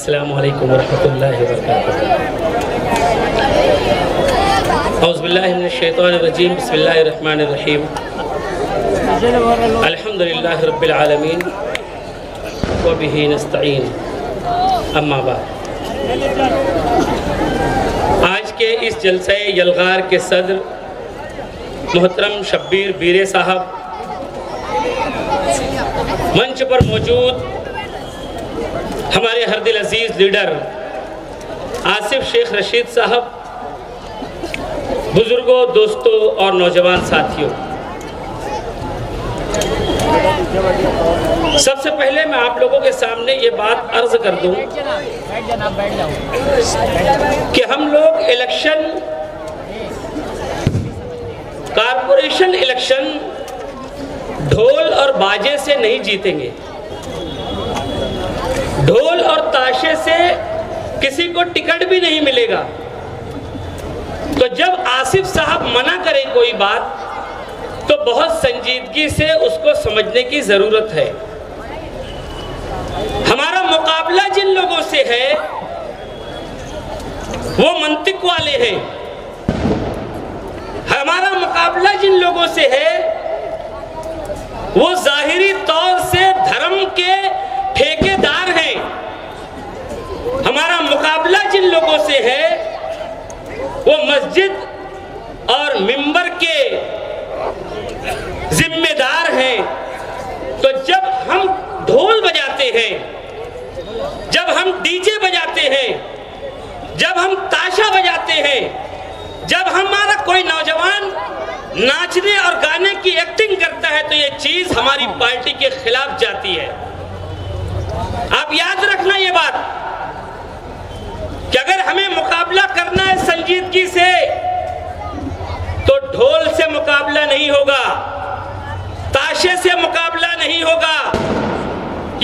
السلام علیکم ورحمۃ اللہ وبرکاتہ۔ اعوذ باللہ من الشیطان الرجیم، بسم اللہ الرحمن الرحیم، الحمدللہ رب العالمین وبہ نستعین، اما بعد۔ آج کے اس جلسہ یلغار کے صدر محترم شبیر بیرے صاحب، منچ پر موجود ہمارے ہر دل عزیز لیڈر آصف شیخ رشید صاحب، بزرگوں، دوستوں اور نوجوان ساتھیوں، سب سے پہلے میں آپ لوگوں کے سامنے یہ بات عرض کر دوں کہ ہم لوگ الیکشن، کارپوریشن الیکشن ڈھول اور باجے سے نہیں جیتیں گے، ڈھول اور تاشے سے کسی کو ٹکٹ بھی نہیں ملے گا۔ تو جب آصف صاحب منع کریں کوئی بات تو بہت سنجیدگی سے اس کو سمجھنے کی ضرورت ہے۔ ہمارا مقابلہ جن لوگوں سے ہے وہ منطق والے ہیں، ہمارا مقابلہ جن لوگوں سے ہے وہ ظاہری طور سے دھرم کے ٹھیکے دار ہیں، ہمارا مقابلہ جن لوگوں سے ہے وہ مسجد اور منبر کے ذمہ دار ہیں۔ تو جب ہم ڈھول بجاتے ہیں، جب ہم ڈی جے بجاتے ہیں، جب ہم تاشا بجاتے ہیں، جب ہمارا کوئی نوجوان ناچنے اور گانے کی ایکٹنگ کرتا ہے تو یہ چیز ہماری پارٹی کے خلاف جاتی ہے۔ آپ یاد رکھنا یہ بات کہ اگر ہمیں مقابلہ کرنا ہے سنجیدگی سے تو ڈھول سے مقابلہ نہیں ہوگا، تاشے سے مقابلہ نہیں ہوگا،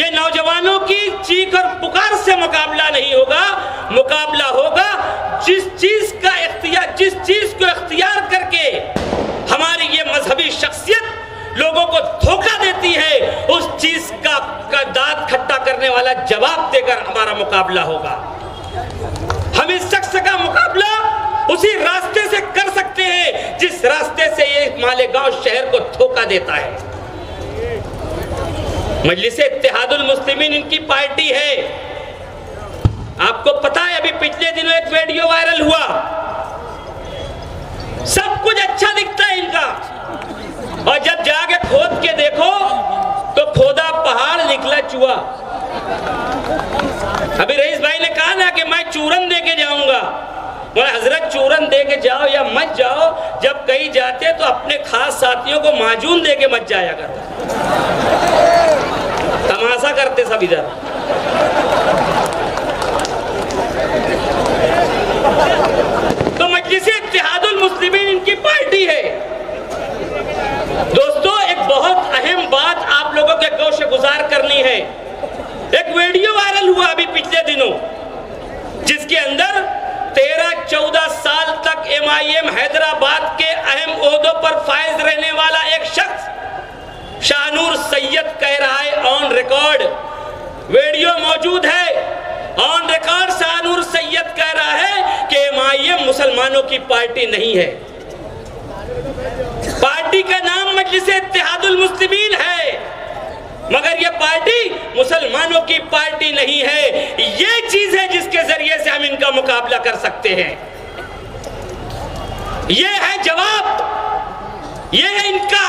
یہ نوجوانوں کی چیخ اور پکار سے مقابلہ نہیں ہوگا۔ مقابلہ ہوگا جس چیز کو اختیار کر کے ہماری یہ مذہبی شخصیت لوگوں کو دھوکہ دیتی ہے، اس چیز کا دانت کھٹا کرنے والا جواب دے کر ہمارا مقابلہ ہوگا۔ ہم اس شخص کا مقابلہ اسی راستے سے کر سکتے ہیں جس راستے سے یہ مالیگاؤں شہر کو دھوکہ دیتا ہے۔ مجلس اتحاد المسلمین ان کی پارٹی ہے۔ آپ کو پتا ہے ابھی پچھلے دنوں ایک ویڈیو وائرل ہوا، سب کچھ اچھا دکھتا ہے ان کا، اور جب جا کے کھود کے دیکھو تو کھودا پہاڑ نکلا چوہا۔ ابھی رئیس بھائی نے کہا نا کہ میں چورن دے کے جاؤں گا، بولے حضرت چورن دے کے جاؤ یا مت جاؤ، جب کہیں جاتے تو اپنے خاص ساتھیوں کو معجون دے کے مت جایا کرو۔ تماشا کرتے سب ادھر۔ تو مجلس اتحاد المسلمین ان کی پارٹی ہے۔ دوستو، ایک بہت اہم بات آپ لوگوں کے گوش گزار کرنی ہے۔ ایک ویڈیو وائرل ہوا ابھی پچھلے دنوں جس کے اندر 13-14 سال تک MIM حیدرآباد کے اہم عہدوں پر فائز رہنے والا ایک شخص شاہنور سید کہہ رہا ہے، آن ریکارڈ ویڈیو موجود ہے، آن ریکارڈ شاہنور سید کہہ رہا ہے کہ MIM مسلمانوں کی پارٹی نہیں ہے، پارٹی کا نام مجلس اتحاد المسلمین ہے، مگر یہ پارٹی مسلمانوں کی پارٹی نہیں ہے۔ یہ چیز ہے جس کے ذریعے سے ہم ان کا مقابلہ کر سکتے ہیں۔ یہ ہے جواب، یہ ہے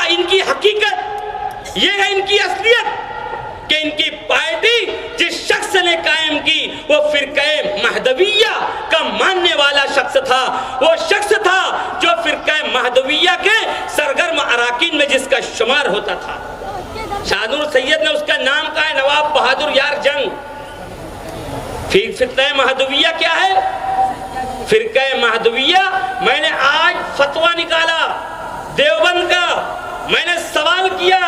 ان کی حقیقت، یہ ہے ان کی اصلیت کہ ان کی پارٹی جس شخص نے قائم کی وہ فرقہ مہدویہ کا ماننے والا شخص تھا، وہ شخص تھا جو فرقہ مہدویہ کے سرگرم اراکین میں جس کا شمار ہوتا تھا۔ شاہنور سید نے اس کا نام کہا ہے نواب بہادر یار جنگ۔ فرقہ مہدویہ کیا ہے؟ فرقہ مہدویہ، میں نے آج فتویٰ نکالا دیوبند کا، میں نے سوال کیا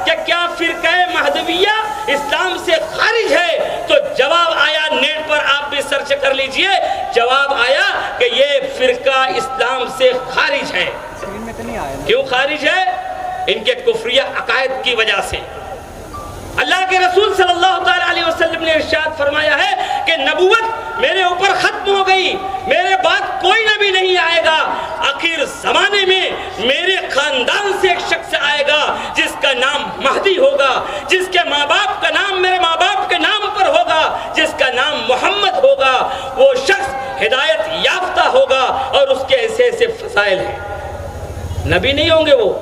کہ کیا فرقہ مہدویہ اسلام سے خارج ہے؟ تو جواب آیا، نیٹ پر آپ بھی سرچ کر لیجئے، جواب آیا کہ یہ فرقہ اسلام سے خارج ہے۔ کیوں خارج ہے؟ ان کے کفریہ عقائد کی وجہ سے۔ اللہ کے رسول صلی اللہ علیہ وسلم نے ارشاد فرمایا ہے کہ نبوت میرے اوپر ختم ہو گئی، میرے بعد کوئی نبی نہیں آئے گا، آخر زمانے میں میرے خاندان سے ایک شخص آئے گا جس کا نام مہدی ہوگا، جس کے ماں باپ کا نام میرے ماں باپ کے نام پر ہوگا، جس کا نام محمد ہوگا، وہ شخص ہدایت یافتہ ہوگا اور اس کے ایسے ایسے فضائل ہیں۔ نبی نہیں ہوں گے وہ۔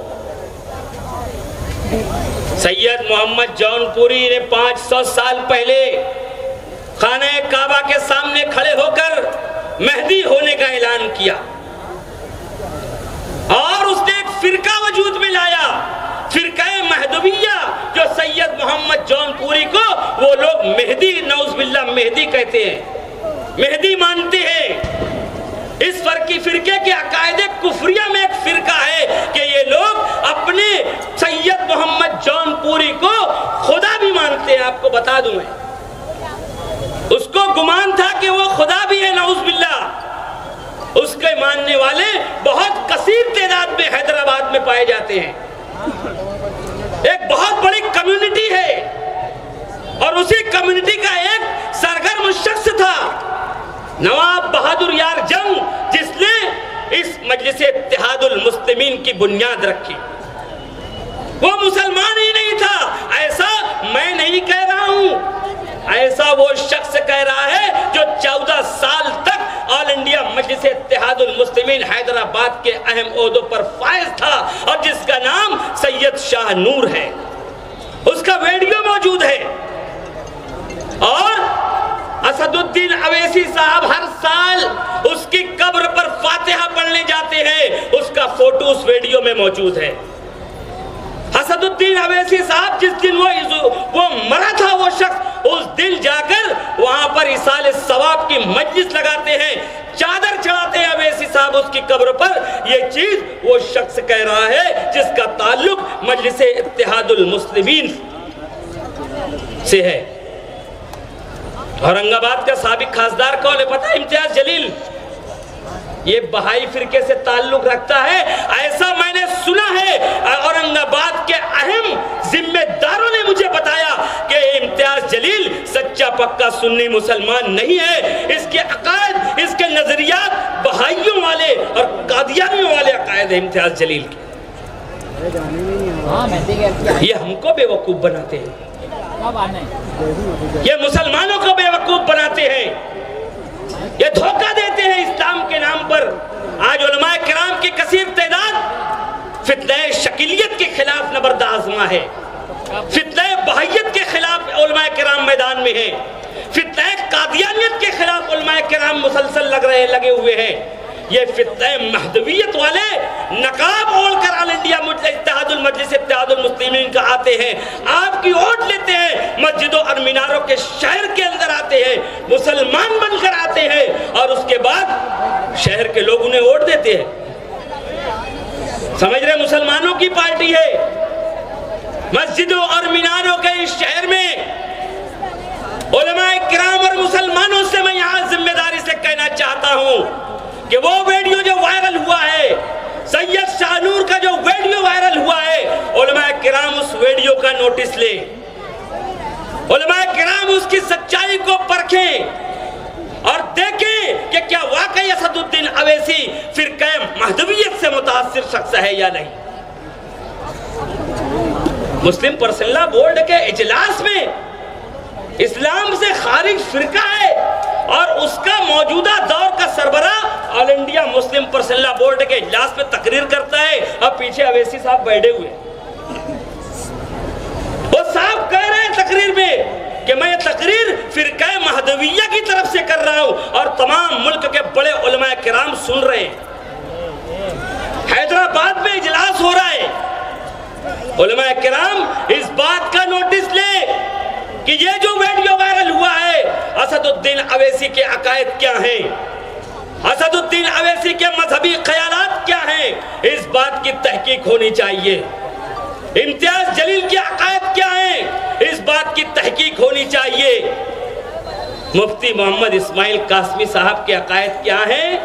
سید محمد جون پوری نے 500 سال پہلے خانہ کعبہ کے سامنے کھڑے ہو کر مہدی ہونے کا اعلان کیا، اور اس نے ایک فرقہ وجود میں لایا، فرقہ مہدویہ، جو سید محمد جون پوری کو وہ لوگ مہدی، نعوذ باللہ مہدی کہتے ہیں، مہدی مانتے ہیں۔ اس فرقے کے عقائد کفریہ میں ایک فرقہ ہے کہ یہ لوگ اپنے سید محمد جون پوری کو خدا بھی مانتے ہیں۔ آپ کو بتا دوں میں، اس کو گمان تھا کہ وہ خدا بھی ہے، نعوذ باللہ۔ اس کے ماننے والے بہت کثیر تعداد میں حیدرآباد میں پائے جاتے ہیں، ایک بہت بڑی کمیونٹی ہے، اور اسی کمیونٹی کا ایک سرگرم شخص تھا نواب بہادر یار جنگ، جس نے اس مجلس اتحاد المسلمین کی بنیاد رکھی۔ وہ مسلمان ہی نہیں تھا، ایسا میں نہیں کہہ رہا ہوں، ایسا وہ شخص کہہ رہا ہے جو 14 سال تک آل انڈیا مجلس اتحاد المسلمین حیدرآباد کے اہم عہدوں پر فائز تھا، اور جس کا نام سید شاہ نور ہے۔ اس کا ویڈیو موجود ہے، اور اسد الدین اویسی صاحب ہر سال اس کی قبر پر فاتحہ پڑھنے جاتے ہیں، اس کا فوٹو اس ویڈیو میں موجود ہے۔ اسد الدین اویسی صاحب جس دن وہ مرا تھا، وہ شخص اس دن جا کر وہاں پر ایصال ثواب کی مجلس لگاتے ہیں، چادر چڑھاتے ہیں اویسی صاحب اس کی قبر پر۔ یہ چیز وہ شخص کہہ رہا ہے جس کا تعلق مجلس اتحاد المسلمین سے ہے۔ اورنگ آباد کا سابق خاصدار کون ہے پتہ ہے؟ امتیاز جلیل، یہ بہائی فرقے سے تعلق رکھتا ہے، ایسا میں نے سنا ہے۔ اورنگ آباد کے اہم ذمہ داروں نے مجھے بتایا کہ امتیاز جلیل سچا پکا سنی مسلمان نہیں ہے، اس کے عقائد، اس کے نظریات بہائیوں والے اور قادیانیوں والے عقائد ہیں امتیاز جلیل کے۔ یہ ہم کو بے وقوف بناتے ہیں، یہ مسلمانوں کو بے وقوف بناتے ہیں، یہ دھوکہ دیتے ہیں اسلام کے نام پر۔ آج علماء کرام کی کثیر تعداد فتنہ شکیلیت کے خلاف نبرد آزما ہے، فتنہ بہائیت کے خلاف علماء کرام میدان میں ہیں، فتنہ قادیانیت کے خلاف علماء کرام مسلسل لگے ہوئے ہیں۔ یہ فتنہ مہدویت والے نقاب اوڑھ کر آل انڈیا مجلس اتحاد المسلمین کا آتے ہیں، آپ کی ووٹ لیتے ہیں، مسجدوں اور میناروں کے شہر کے اندر آتے ہیں، مسلمان بن کر آتے ہیں، اور اس کے بعد شہر کے لوگ انہیں ووٹ دیتے ہیں۔ سمجھ رہے مسلمانوں کی پارٹی ہے۔ مسجدوں اور میناروں کے اس شہر میں علماء کرام اور مسلمانوں سے میں یہاں ذمہ داری سے کہنا چاہتا ہوں کہ وہ ویڈیو جو وائرل ہوا ہے، سید شاہ نور کا جو ویڈیو وائرل ہوا ہے، علماء کرام اس ویڈیو کا نوٹس لیں، علماء کرام اس کی سچائی کو پرکھیں اور دیکھیں کہ کیا واقعی اسد الدین اویسی فرقہ مہدویت سے متاثر شخص ہے یا نہیں۔ مسلم پرسنل لا بورڈ کے اجلاس میں اسلام سے خارج فرقہ ہے، اور اس کا موجودہ دور کا سربراہ آل انڈیا مسلم پرسنل لا بورڈ کے اجلاس میں تقریر کرتا ہے، اور پیچھے اویسی صاحب بیٹھے ہوئے۔ وہ صاحب کہہ رہے ہیں تقریر میں کہ میں یہ تقریر فرقہ مہدویہ کی طرف سے کر رہا ہوں، اور تمام ملک کے بڑے علماء کرام سن رہے ہیں۔ حیدرآباد میں اجلاس ہو رہا ہے، علماء کرام اس بات کا نوٹس لیں کہ یہ جو ویڈیو وائرل ہوا ہے، اسد الدین اویسی کے عقائد کیا ہیں، اسد الدین اویسی کے مذہبی خیالات کیا ہیں، اس بات کی تحقیق ہونی چاہیے۔ امتیاز جلیل کے عقائد کیا ہیں، اس بات کی تحقیق ہونی چاہیے۔ مفتی محمد اسماعیل قاسمی صاحب کے عقائد کیا ہیں،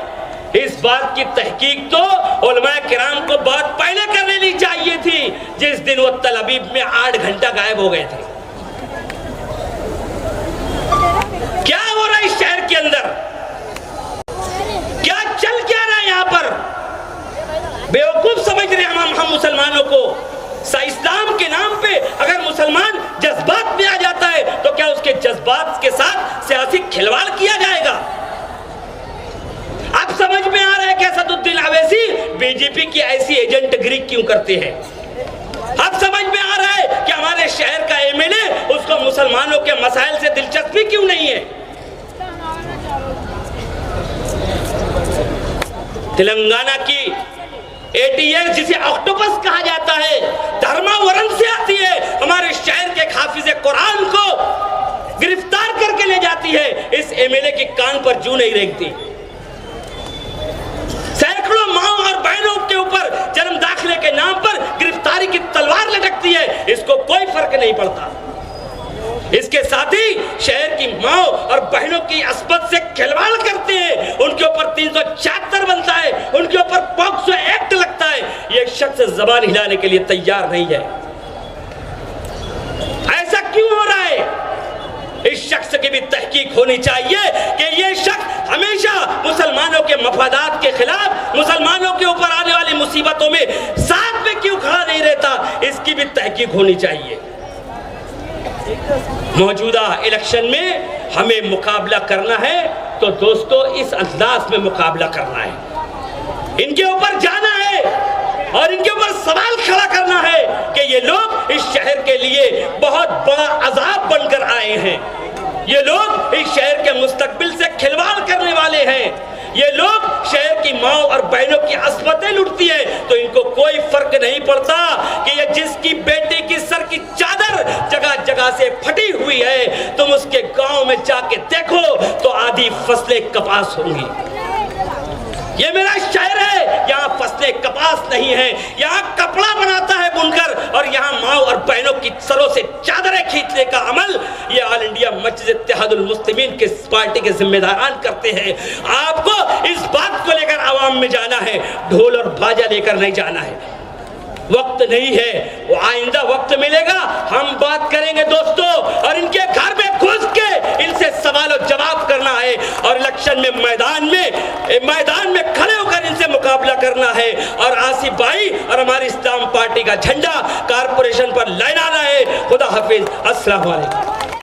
اس بات کی تحقیق تو علماء کرام کو بہت پہلے کر لینی چاہیے تھی، جس دن وہ تل ابیب میں 8 گھنٹہ غائب ہو گئے تھے۔ کیا ہو رہا ہے اس شہر کے اندر؟ استعمال کیا جائے گا۔ اب سمجھ میں آ رہا ہے کہ اسد الدین اویسی بی جے پی کی ایسی ایجنٹ گری کیوں کرتے ہیں۔ اب سمجھ میں آ رہا ہے کہ ہمارے شہر کا ایم ایل اے اس کو مسلمانوں کے مسائل سے دلچسپی کیوں نہیں ہے۔ تلنگانہ کی ATS جسے آکٹوپس کہا جاتا ہے، دھرماورم سے آتی ہے، ہمارے شہر کے ایک حافظ قرآن کو گرفتار کر کے لے جاتی ہے۔ اس ایم ایل اے کی کان پر جوں نہیں رینگتی۔ سینکڑوں ماؤں اور بہنوں کے اوپر جنم داخلے کے نام پر گرفتاری کی تلوار لٹکتی ہے، اس کو کوئی فرق نہیں پڑتا۔ اس کے ساتھ ہی شہر کی ماؤں اور بہنوں کی عصمت سے کھلواڑ کرتے ہیں، ان کے اوپر 376 بنتا ہے، ان کے اوپر پوکسو ایکٹ لگتا ہے۔ یہ شخص زبان ہلانے کے لیے تیار نہیں ہے۔ ایسا کیوں ہو رہا ہے؟ اس شخص کی بھی تحقیق ہونی چاہیے کہ یہ شخص ہمیشہ مسلمانوں کے مفادات کے خلاف، مسلمانوں کے اوپر آنے والی مصیبتوں میں ساتھ میں کیوں کھڑا نہیں رہتا، اس کی بھی تحقیق ہونی چاہیے۔ موجودہ الیکشن میں ہمیں مقابلہ کرنا ہے تو دوستو اس انداز میں مقابلہ کرنا ہے، ان کے اوپر جانا ہے اور ان کے اوپر سوال کھڑا کرنا ہے کہ یہ لوگ اس شہر کے لیے بہت بڑا عذاب بن کر آئے ہیں، یہ لوگ اس شہر کے مستقبل سے کھلواڑ کرنے والے ہیں، یہ لوگ شہر کی ماں اور بہنوں کی عصمتیں لٹتی ہیں، تو ان کو کوئی فرق نہیں پڑتا کہ یہ جس کی بیٹی کی سر کی چادر جگہ جگہ سے پھٹی ہوئی ہے، تم اس کے گاؤں میں جا کے دیکھو تو آدھی فصلیں کپاس ہوں گی۔ یہ میرا شہر ہے، یہاں فصلیں کپاس نہیں ہیں، یہاں کپڑا بناتا ہے بنکر، اور یہاں ماں اور بہنوں کی سروں سے چادریں کھینچنے کا عمل یہ آل انڈیا مسجد اتحاد المسلمین کے پارٹی کے ذمہ داران کرتے ہیں۔ آپ کو اس بات کو لے کر عوام میں جانا ہے، ڈھول اور باجا لے کر نہیں جانا ہے۔ وقت نہیں ہے، وہ آئندہ وقت ملے گا، ہم بات کریں گے دوستو، اور ان کے گھر میں گھس کے ان سے سوال و جواب کرنا ہے، اور الیکشن میں میدان میں کھڑے ہو کر ان سے مقابلہ کرنا ہے، اور آصف بھائی اور ہماری اسلام پارٹی کا جھنڈا کارپوریشن پر لہرانا ہے۔ خدا حافظ، السلام علیکم۔